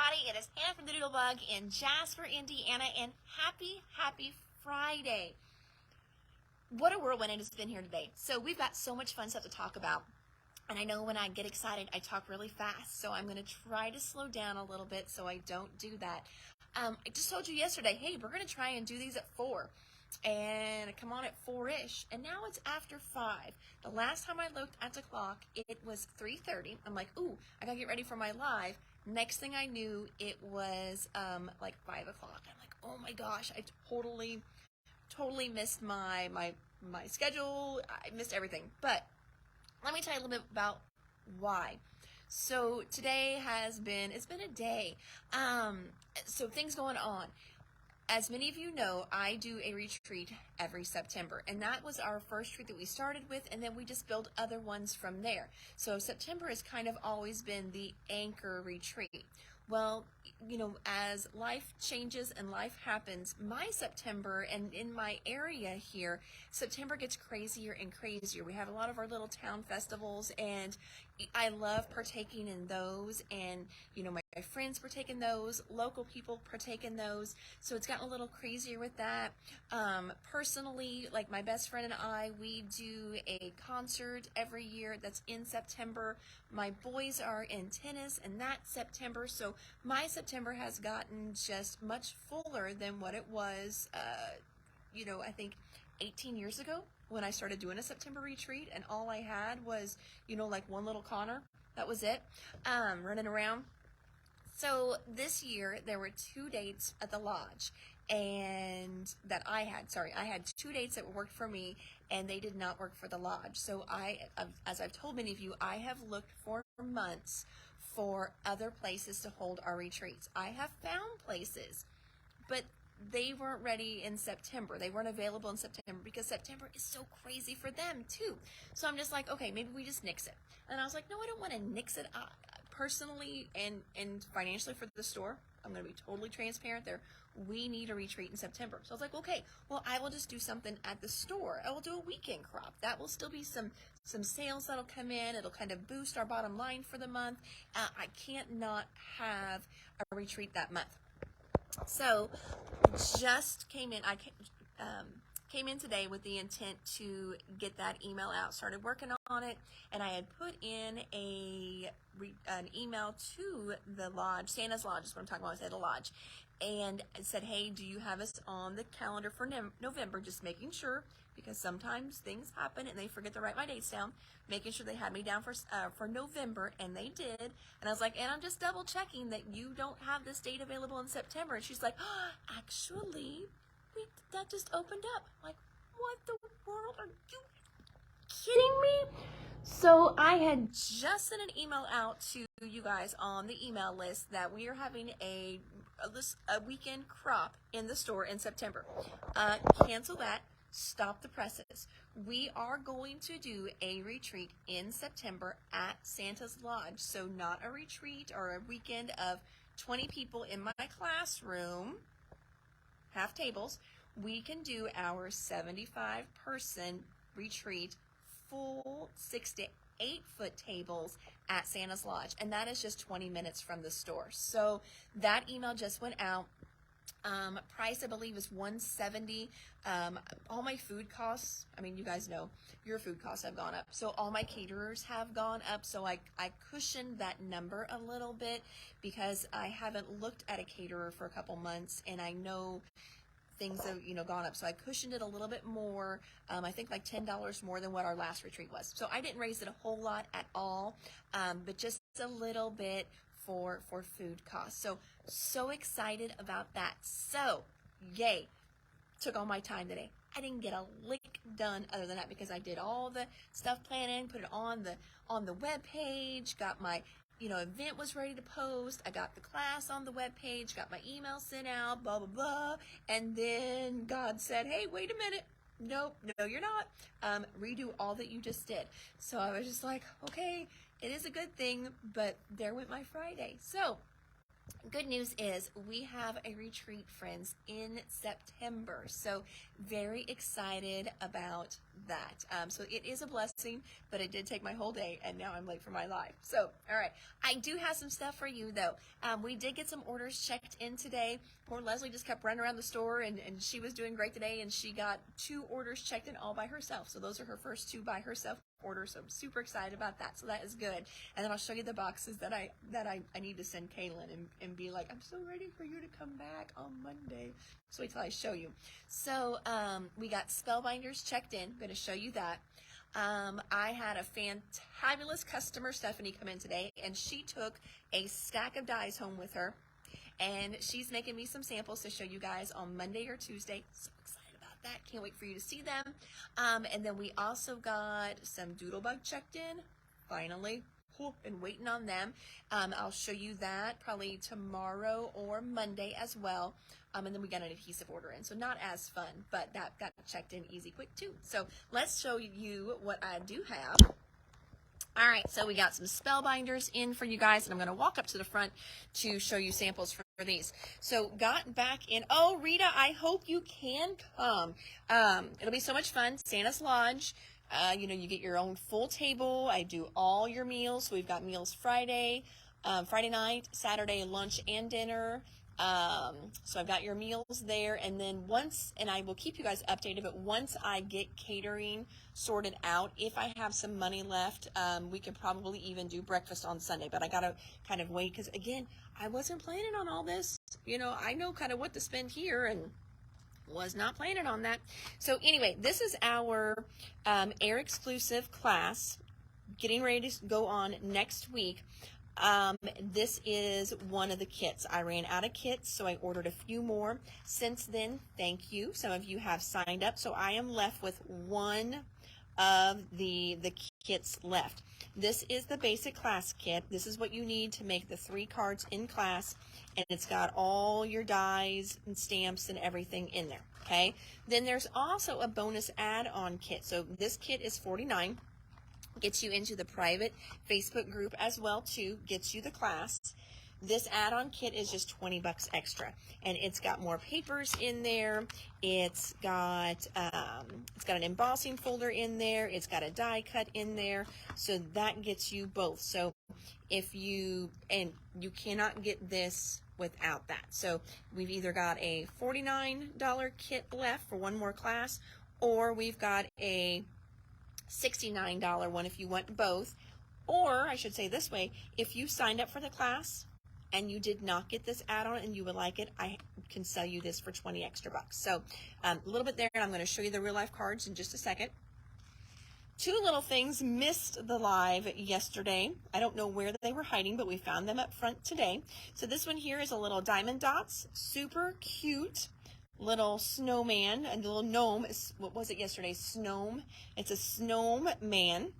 everybody. It is Hannah from the Doodlebug in Jasper, Indiana, and happy Friday. What a whirlwind it has been here today. So we've got so much fun stuff to talk about. And I know when I get excited, I talk really fast. So I'm going to try to slow down a little bit so I don't do that. I just told you yesterday, hey, we're going to try and do these at 4. And I come on at 4-ish. And now it's after 5. The last time I looked at the clock, it was 3:30. I'm like, ooh, I got to get ready for my live. Next thing I knew, it was like 5 o'clock. I'm like, oh my gosh, I totally missed my schedule. I missed everything. But let me tell you a little bit about why. So today it's been a day. So things going on. As many of you know, I do a retreat every September, and that was our first retreat that we started with, and then we just build other ones from there. So September has kind of always been the anchor retreat. Well, you know, as life changes and life happens, my September, and in my area here, September gets crazier and crazier. We have a lot of our little town festivals, and I love partaking in those, and, you know, my friends partake in those, local people partake in those, so it's gotten a little crazier with that. Personally, like my best friend and I, we do a concert every year that's in September. My boys are in tennis, and that's September, so my September has gotten just much fuller than what it was, you know, I think 18 years ago when I started doing a September retreat, and all I had was, you know, like one little Connor. That was it, running around. So this year there were 2 dates at the lodge, and that I had 2 dates that worked for me, and they did not work for the lodge. So as I've told many of you, I have looked for months for other places to hold our retreats. I have found places, but they weren't ready in September. They weren't available in September because September is so crazy for them too. So I'm just like, okay, maybe we just nix it. And I was like, no, I don't want to nix it. Personally and financially for the store, I'm going to be totally transparent there. We need a retreat in September. So I was like, okay, well, I will just do something at the store. I will do a weekend crop. That will still be some sales that'll come in. It'll kind of boost our bottom line for the month. I can't not have a retreat that month. So just came in. I came in today with the intent to get that email out. Started working on it, and I had put in an email to the lodge, Santa's Lodge is what I'm talking about. I said the lodge, and it said, hey, do you have us on the calendar for November? Just making sure, because sometimes things happen and they forget to write my dates down. Making sure they had me down for November, and they did. And I was like, and I'm just double checking that you don't have this date available in September. And she's like, oh, actually, that just opened up. I'm like, what the world? Are you kidding me? So I had just sent an email out to you guys on the email list that we are having a weekend crop in the store in September. Cancel that. Stop the presses. We are going to do a retreat in September at Santa's Lodge. So not a retreat or a weekend of 20 people in my classroom, half tables. We can do our 75-person retreat, full 6 to 8 foot tables at Santa's Lodge. And that is just 20 minutes from the store. So that email just went out. Price, I believe, is $170. All my food costs, I mean, you guys know your food costs have gone up. So all my caterers have gone up. So I cushioned that number a little bit because I haven't looked at a caterer for a couple months, and I know things have, you know, gone up. So I cushioned it a little bit more. I think like $10 more than what our last retreat was. So I didn't raise it a whole lot at all, but just a little bit for food costs. So excited about that. So yay, took all my time today. I didn't get a lick done other than that because I did all the stuff planning, put it on the web page, got my, you know, event was ready to post. I got the class on the web page, got my email sent out, blah blah blah, and then God said, hey, wait a minute. Nope, no, you're not. Redo all that you just did. So I was just like, okay, it is a good thing, but there went my Friday. So good news is we have a retreat, friends, in September. So very excited about that. So it is a blessing, but it did take my whole day, and now I'm late for my live. So, all right. I do have some stuff for you, though. We did get some orders checked in today. Poor Leslie just kept running around the store, and she was doing great today, and she got 2 orders checked in all by herself. So those are her first 2 by herself orders, so I'm super excited about that. So that is good. And then I'll show you the boxes that I need to send Kaylin and be like, I'm so ready for you to come back on Monday. So wait till I show you. So we got Spellbinders checked in. I'm going to show you that. I had a fantabulous customer, Stephanie, come in today, and she took a stack of dies home with her, and she's making me some samples to show you guys on Monday or Tuesday. So excited about that. Can't wait for you to see them. And then we also got some Doodlebug checked in, finally. Been waiting on them. I'll show you that probably tomorrow or Monday as well. And then we got an adhesive order in. So not as fun, but that got checked in easy quick too. So let's show you what I do have. All right, so we got some Spellbinders in for you guys, and I'm going to walk up to the front to show you samples for these. So got back in. Oh, Rita, I hope you can come. It'll be so much fun. Santa's Lodge. You know, you get your own full table. I do all your meals. So we've got meals Friday night, Saturday lunch and dinner. So I've got your meals there, and then and I will keep you guys updated, but once I get catering sorted out, if I have some money left, we could probably even do breakfast on Sunday, but I gotta kind of wait, because again, I wasn't planning on all this. You know, I know kind of what to spend here, and was not planning on that. So anyway, this is our Air exclusive class getting ready to go on next week. This is one of the kits. I ran out of kits, so I ordered a few more. Since then, thank you. Some of you have signed up, so I am left with one of the kits left. This is the basic class kit. This is what you need to make the 3 cards in class, and it's got all your dies and stamps and everything in there, okay? Then there's also a bonus add-on kit. So this kit is $49. Gets you into the private Facebook group as well too, gets you the class. This add-on kit is just $20 extra, and it's got more papers in there. It's got an embossing folder in there. It's got a die cut in there, so that gets you both. So you cannot get this without that. So we've either got a $49 kit left for one more class, or we've got a $69 one if you want both. Or I should say this way, if you signed up for the class and you did not get this add-on and you would like it, I can sell you this for 20 extra bucks. So a little bit there, and I'm going to show you the real life cards in just a second. 2 little things missed the live yesterday. I don't know where they were hiding, but we found them up front today. So this one here is a little diamond dots, super cute little snowman, and the little gnome. What was it yesterday? Snome. It's a snowman,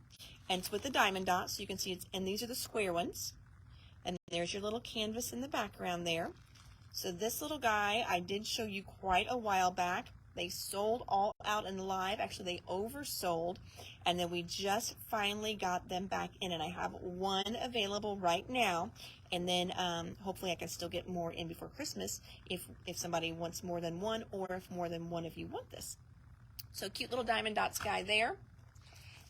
and it's with the diamond dots. So you can see it's, and these are the square ones. And there's your little canvas in the background there. So this little guy I did show you quite a while back. They sold all out in live. Actually, they oversold, and then we just finally got them back in, and I have one available right now. And then hopefully I can still get more in before Christmas if somebody wants more than one, or if more than one of you want this. So cute little diamond dots guy there.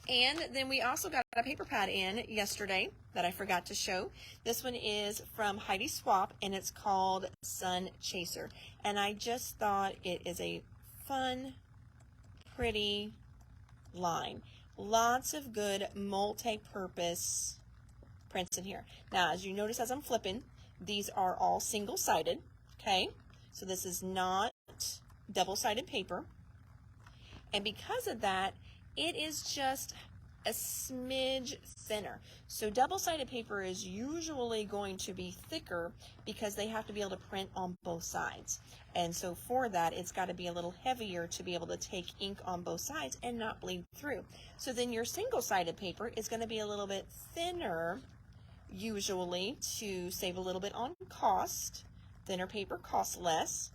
And then we also got a paper pad in yesterday that I forgot to show. This one is from Heidi Swap, and it's called Sun Chaser. And I just thought it is a fun, pretty line. Lots of good multi-purpose prints in here. Now, as you notice as I'm flipping, these are all single-sided, okay? So this is not double-sided paper. And because of that, it is just a smidge thinner. So double-sided paper is usually going to be thicker because they have to be able to print on both sides. And so for that, it's got to be a little heavier to be able to take ink on both sides and not bleed through. So then your single-sided paper is going to be a little bit thinner, usually, to save a little bit on cost. Thinner paper costs less.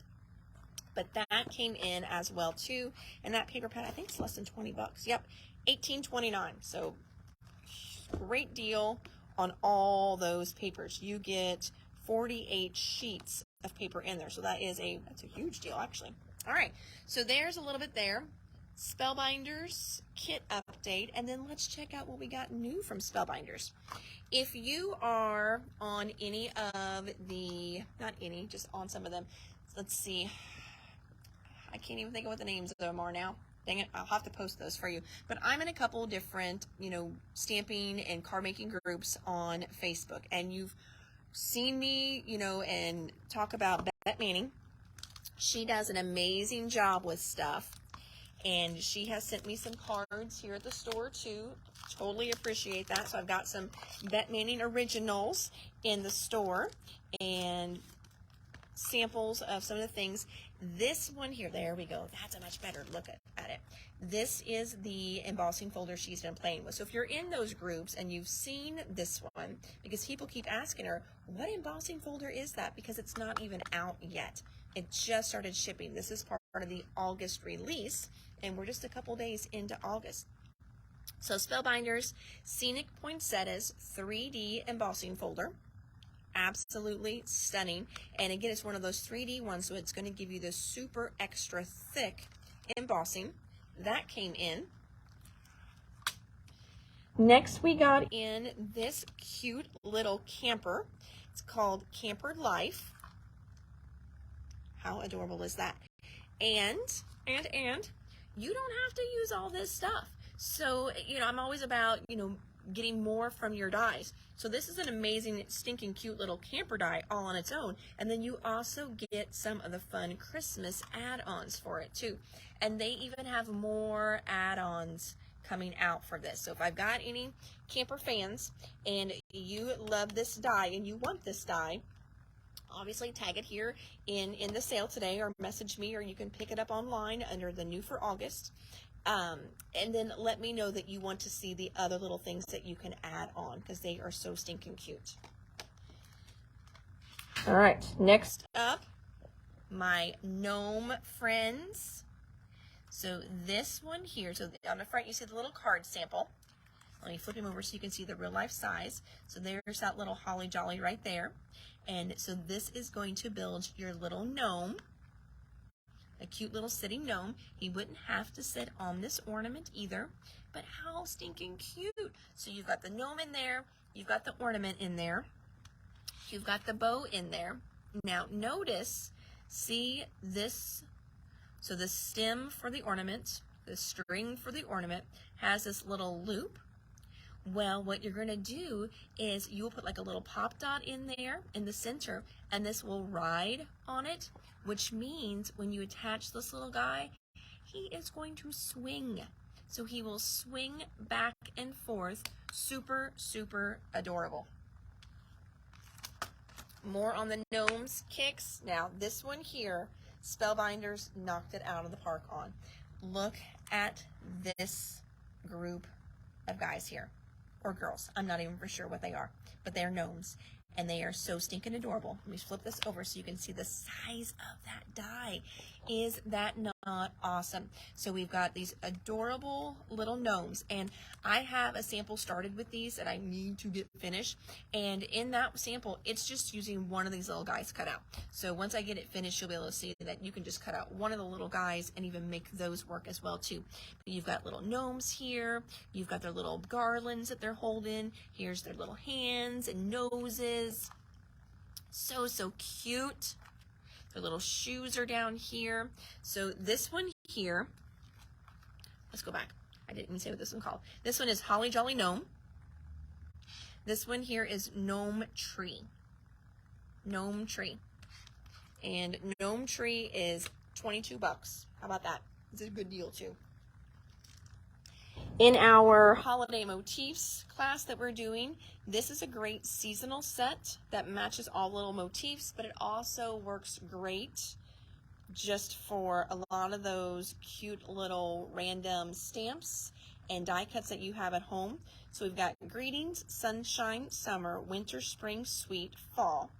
But that came in as well too, and that paper pad, I think it's less than 20 bucks. Yep, $18.29. So great deal on all those papers. You get 48 sheets of paper in there, so that's a huge deal actually. All right, so there's a little bit there. Spellbinders kit update, and then let's check out what we got new from Spellbinders. If you are on any of the, not any, just on some of them, let's see, I can't even think of what the names of them are now. Dang it, I'll have to post those for you. But I'm in a couple different, stamping and card making groups on Facebook, and you've seen me, and talk about Beth Manning. She does an amazing job with stuff, and she has sent me some cards here at the store too. Totally appreciate that. So I've got some Beth Manning originals in the store and samples of some of the things. This one here, there we go. That's a much better look at it. This is the embossing folder she's been playing with. So if you're in those groups and you've seen this one, because people keep asking her, what embossing folder is that? Because it's not even out yet. It just started shipping. This is part of the August release, and we're just a couple days into August. So Spellbinders Scenic Poinsettias 3D embossing folder. Absolutely stunning. And again, it's one of those 3D ones, so it's going to give you this super extra thick embossing. That came in. Next, we got in this cute little camper. It's called Campered Life. How adorable is that? And you don't have to use all this stuff. So, I'm always about, getting more from your dies. So this is an amazing, stinking cute little camper die all on its own. And then you also get some of the fun Christmas add-ons for it too. And they even have more add-ons coming out for this. So if I've got any camper fans and you love this die and you want this die, obviously tag it here in the sale today, or message me, or you can pick it up online under the new for August. And then let me know that you want to see the other little things that you can add on, because they are so stinking cute. All right, next up, my Gnome Friends. So this one here, so on the front you see the little card sample. Let me flip him over so you can see the real life size. So there's that little holly jolly right there. And so this is going to build your little gnome. A cute little sitting gnome. He wouldn't have to sit on this ornament either, but how stinking cute. So you've got the gnome in there, you've got the ornament in there, you've got the bow in there. Now notice, see this, so the stem for the ornament, the string for the ornament has this little loop. Well, what you're going to do is you will put like a little pop dot in there in the center, and this will ride on it, which means when you attach this little guy, he is going to swing. So he will swing back and forth. Super, super adorable. More on the gnomes kicks. Now this one here, Spellbinders knocked it out of the park on. Look at this group of guys here. Or girls, I'm not even for sure what they are, but they're gnomes, and they are so stinking adorable. Let me flip this over so you can see the size of that die. Is that not awesome? So we've got these adorable little gnomes, and I have a sample started with these that I need to get finished, and in that sample, it's just using one of these little guys cut out. So once I get it finished, you'll be able to see that you can just cut out one of the little guys and even make those work as well too. But you've got little gnomes here, you've got their little garlands that they're holding, here's their little hands and noses. So, so cute. Their little shoes are down here. So this one here, let's go back. I didn't even say what this one called. This one is Holly Jolly Gnome. This one here is Gnome Tree. Gnome Tree. And Gnome Tree is $22. How about that? It's a good deal too. In our holiday motifs class that we're doing, this is a great seasonal set that matches all little motifs, but it also works great just for a lot of those cute little random stamps and die cuts that you have at home. So we've got greetings, sunshine, summer, winter, spring, sweet, fall.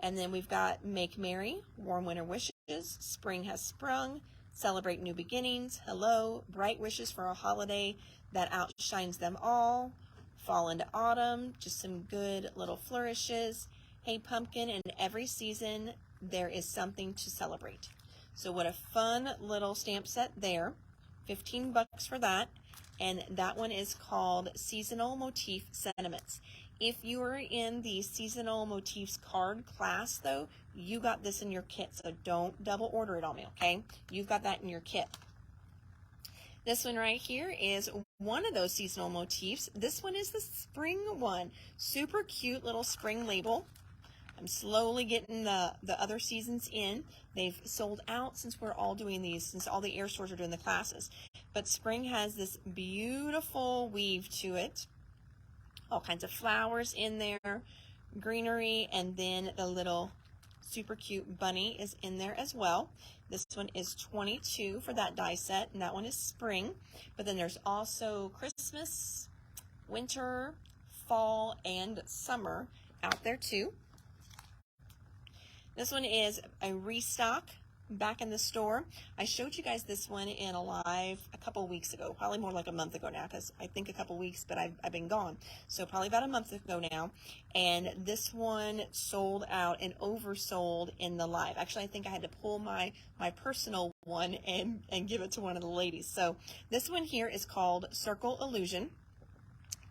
And then we've got make merry, warm winter wishes, spring has sprung, celebrate new beginnings, hello, bright wishes for a holiday that outshines them all, fall into autumn, just some good little flourishes. Hey pumpkin, in every season there is something to celebrate. So what a fun little stamp set there 15 bucks for that. And that one is called Seasonal Motif Sentiments. If you are in the Seasonal Motifs card class, though, you got this in your kit, so don't double order it on me, okay? You've got that in your kit. This one right here is one of those seasonal motifs. This one is the spring one. Super cute little spring label. I'm slowly getting the other seasons in. They've sold out since we're all doing these, since all the air stores are doing the classes. But spring has this beautiful weave to it. All kinds of flowers in there, greenery, and then the little super cute bunny is in there as well. This one is $22 for that die set, and that one is spring. But then there's also Christmas, winter, fall, and summer out there too. This one is a restock back in the store. I showed you guys this one in a live a couple weeks ago, probably more like a month ago now, because I think a couple weeks, but I've been gone. So probably about a month ago now. And this one sold out and oversold in the live. Actually, I think I had to pull my personal one and give it to one of the ladies. So this one here is called Circle Illusion.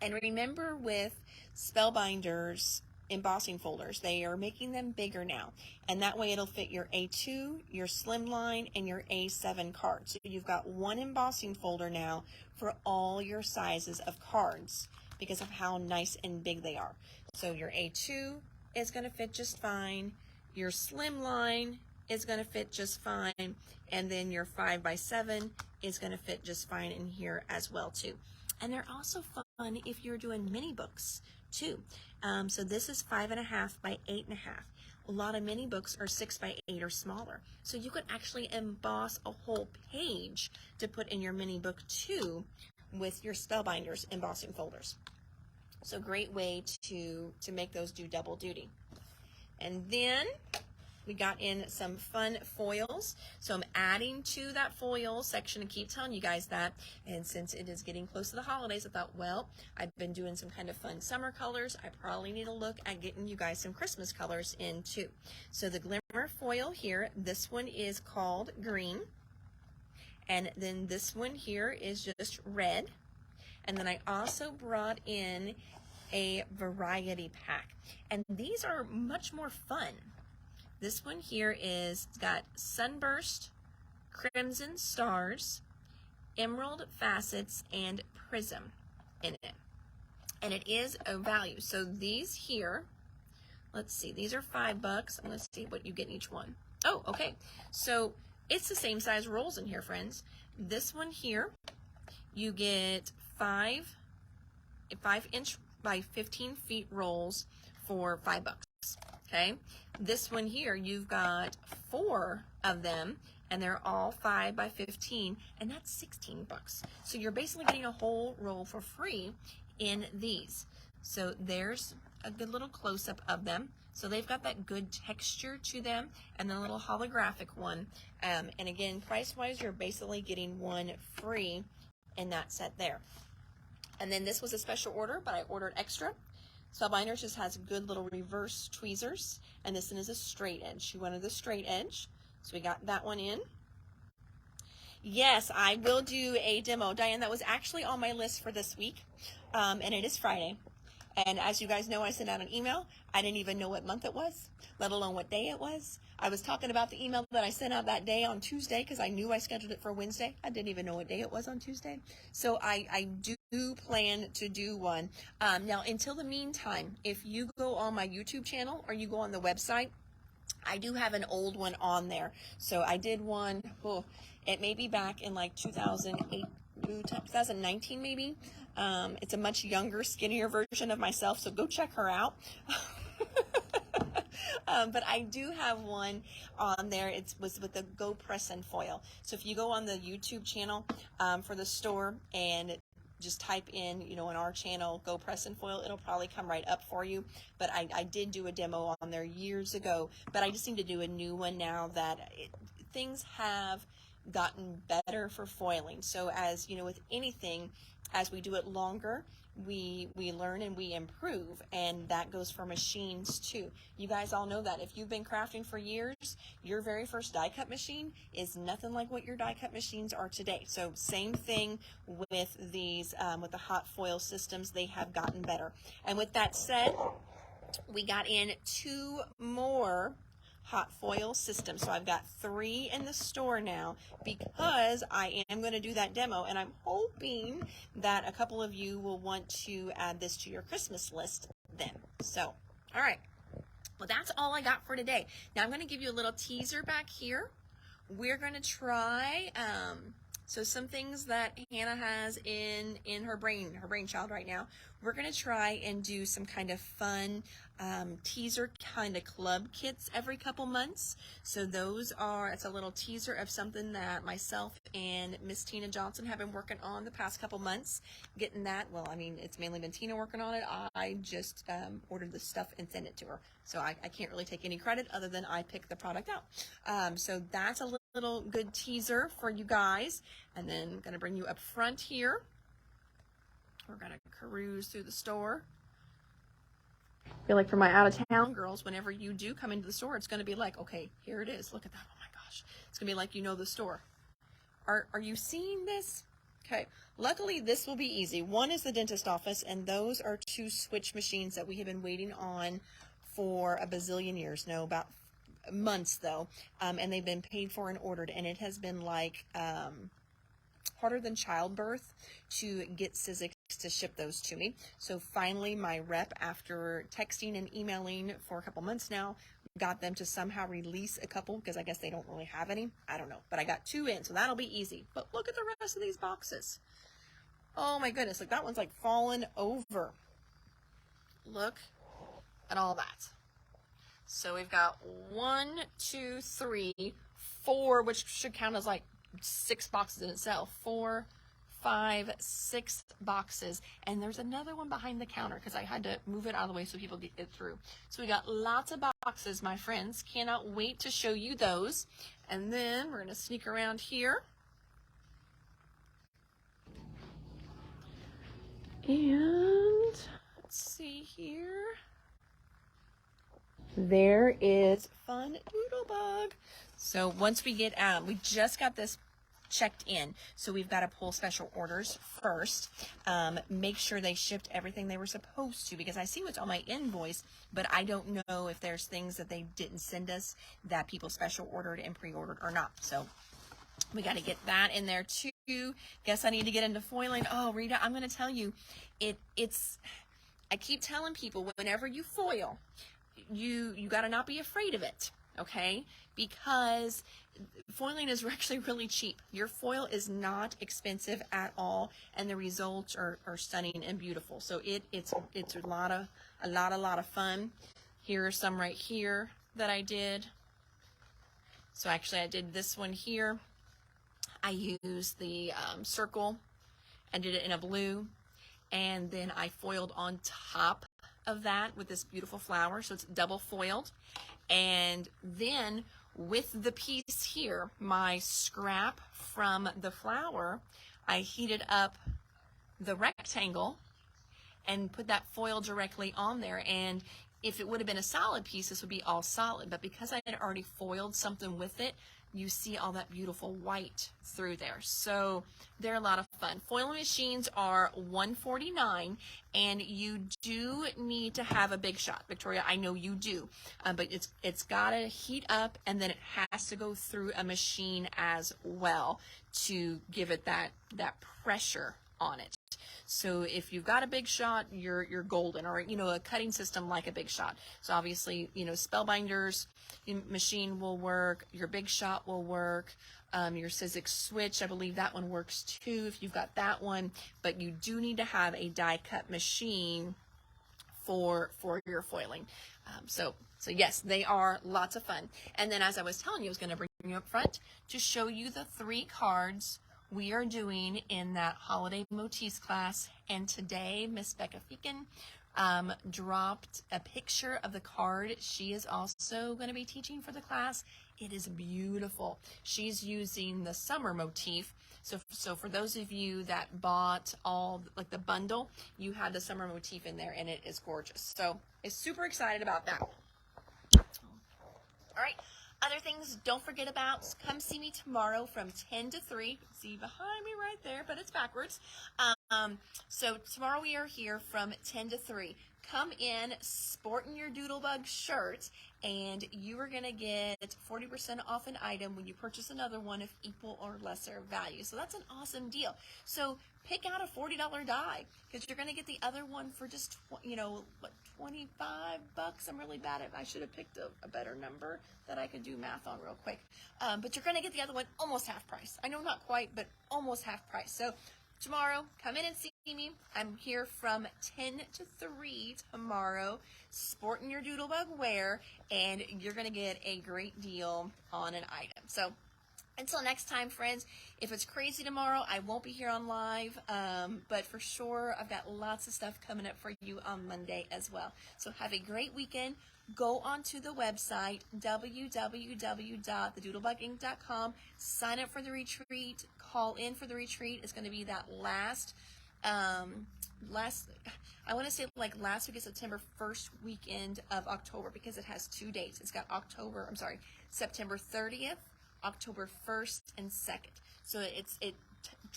And remember, with Spellbinders embossing folders, they are making them bigger now, and that way it'll fit your A2, your slimline, and your A7 cards. So you've got one embossing folder now for all your sizes of cards because of how nice and big they are. So your A2 is going to fit just fine, your slimline is going to fit just fine, and then your 5x7 is going to fit just fine in here as well too. And they're also fun if you're doing mini books too. So this is 5.5 by 8.5. A lot of mini books are 6 by 8 or smaller. So you could actually emboss a whole page to put in your mini book too with your Spellbinders embossing folders. So great way to make those do double duty. And then we got in some fun foils. So I'm adding to that foil section and keep telling you guys that. And since it is getting close to the holidays, I thought, well, I've been doing some kind of fun summer colors. I probably need to look at getting you guys some Christmas colors in too. So the glimmer foil here, this one is called green. And then this one here is just red. And then I also brought in a variety pack. And these are much more fun. This one here is got Sunburst, Crimson Stars, Emerald Facets, and Prism in it. And it is a value. So these here, let's see, these are $5. I'm going to see what you get in each one. Oh, okay. So it's the same size rolls in here, friends. This one here, you get 5-inch by 15 feet rolls for $5. Okay, this one here, you've got 4 of them, and they're all 5 by 15, and that's 16 bucks. So you're basically getting a whole roll for free in these. So there's a good little close-up of them. So they've got that good texture to them, and the little holographic one. And again, price-wise, you're basically getting one free in that set there. And then this was a special order, but I ordered extra. Spellbinders just has good little reverse tweezers, and this one is a straight edge. She wanted the straight edge, so we got that one in. Yes, I will do a demo. Diane, that was actually on my list for this week, and it is Friday. And as you guys know, I sent out an email. I didn't even know what month it was, let alone what day it was. I was talking about the email that I sent out that day on Tuesday because I knew I scheduled it for Wednesday. I didn't even know what day it was on Tuesday. So I do plan to do one. Now, until the meantime, if you go on my YouTube channel or you go on the website, I do have an old one on there. So I did one, it may be back in like 2008, 2019 maybe. It's a much younger, skinnier version of myself, so go check her out. But I do have one on there. It was with the Go Press and Foil. So if you go on the YouTube channel for the store and just type in, in our channel, Go Press and Foil, it'll probably come right up for you. But I did do a demo on there years ago, but I just need to do a new one now that things have gotten better for foiling. So as with anything, as we do it longer, we learn and we improve, and that goes for machines too. You guys all know that if you've been crafting for years, your very first die cut machine is nothing like what your die cut machines are today. So same thing with these with the hot foil systems, they have gotten better. And with that said, we got in 2 more hot foil systems. So I've got 3 in the store now because I am going to do that demo, and I'm hoping that a couple of you will want to add this to your Christmas list then. So, all right. Well, that's all I got for today. Now I'm going to give you a little teaser back here. We're going to try so some things that Hannah has in her brainchild right now. We're going to try and do some kind of fun teaser kind of club kits every couple months. So those are, it's a little teaser of something that myself and Miss Tina Johnson have been working on the past couple months. Getting that, well, I mean, it's mainly been Tina working on it. I just ordered the stuff and sent it to her. So I can't really take any credit other than I picked the product out. So that's a little good teaser for you guys. And then I'm going to bring you up front here. We're going to cruise through the store. I feel like for my out-of-town girls, whenever you do come into the store, it's going to be like, okay, here it is. Look at that. Oh, my gosh. It's going to be like you know the store. Are you seeing this? Okay. Luckily, this will be easy. One is the dentist office, and those are 2 switch machines that we have been waiting on for a bazillion years. No, about months, though. And they've been paid for and ordered, and it has been like harder than childbirth to get Sizzix to ship those to me. So finally, my rep, after texting and emailing for a couple months now, got them to somehow release a couple, because I guess they don't really have any. I don't know, but I got 2 in, so that'll be easy. But look at the rest of these boxes. Oh my goodness, look, that one's like fallen over. Look at all that. So we've got 1, 2, 3, 4, which should count as like 6 boxes in itself. 4, 5, 6 boxes, and there's another one behind the counter because I had to move it out of the way so people get it through. So we got lots of boxes, my friends. Cannot wait to show you those. And then we're going to sneak around here. And let's see here. There is Fun Doodlebug. So once we get we just got this checked in, so we've got to pull special orders first, make sure they shipped everything they were supposed to, because I see what's on my invoice, but I don't know if there's things that they didn't send us that people special ordered and pre-ordered or not. So we got to get that in there too. Guess I need to get into foiling. Oh, Rita, I'm going to tell you, it's I keep telling people, whenever you foil, you got to not be afraid of it, okay? Because foiling is actually really cheap. Your foil is not expensive at all, and the results are stunning and beautiful. So it's a lot of fun. Here are some right here that I did. So actually I did this one here. I used the circle and did it in a blue, and then I foiled on top of that with this beautiful flower, so it's double foiled. And then with the piece here, my scrap from the flower, I heated up the rectangle and put that foil directly on there. And if it would have been a solid piece, this would be all solid, but because I had already foiled something with it, you see all that beautiful white through there. So they're a lot of fun. Foiling machines are $149, and you do need to have a big shot. Victoria, I know you do, but it's got to heat up, and then it has to go through a machine as well to give it that pressure on it. So if you've got a big shot, you're golden, or a cutting system like a big shot. So obviously, Spellbinders machine will work, your big shot will work, your Sizzix switch, I believe that one works too if you've got that one, but you do need to have a die cut machine for your foiling. So yes, they are lots of fun. And then, as I was telling you, I was going to bring you up front to show you the 3 cards we are doing in that holiday motifs class. And today, Miss Becca Feakin dropped a picture of the card she is also going to be teaching for the class, It is beautiful. She's using the summer motif. So for those of you that bought all like the bundle, you had the summer motif in there, and it is gorgeous. So I'm super excited about that. All right. Other things don't forget about, come see me tomorrow from 10 to 3. See behind me right there, but it's backwards. So tomorrow we are here from 10 to 3. Come in sporting your Doodlebug shirt, and you are going to get 40% off an item when you purchase another one of equal or lesser value. So that's an awesome deal. So pick out a $40 die, because you're going to get the other one for just, you know, what, $25? I'm really bad at, I should have picked a better number that I could do math on real quick. But you're going to get the other one almost half price. I know not quite, but almost half price. So tomorrow, come in and see me. I'm here from 10 to 3 tomorrow, sporting your Doodlebug wear, and you're going to get a great deal on an item. So until next time, friends, if it's crazy tomorrow, I won't be here on live, but for sure, I've got lots of stuff coming up for you on Monday as well. So have a great weekend. Go onto the website, www.thedoodlebugink.com, sign up for the retreat, call in for the retreat. It's going to be that last, I want to say like last week of September, first weekend of October, because it has 2 dates. It's got September 30th, October 1st, and 2nd. So it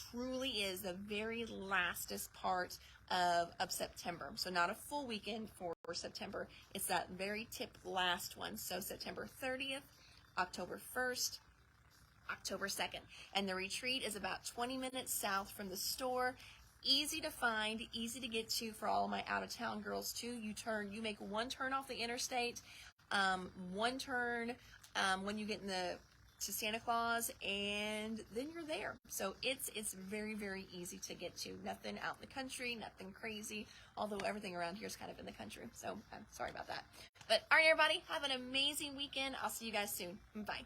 truly is the very lastest part of September. So not a full weekend for September. It's that very tip last one. So September 30th, October 1st, October 2nd. And the retreat is about 20 minutes south from the store. Easy to find, easy to get to for all of my out-of-town girls too. You make one turn off the interstate, one turn when you get to Santa Claus, and then you're there. So it's very, very easy to get to. Nothing out in the country, nothing crazy, although everything around here is kind of in the country. So I'm sorry about that. But all right, everybody, have an amazing weekend. I'll see you guys soon. Bye.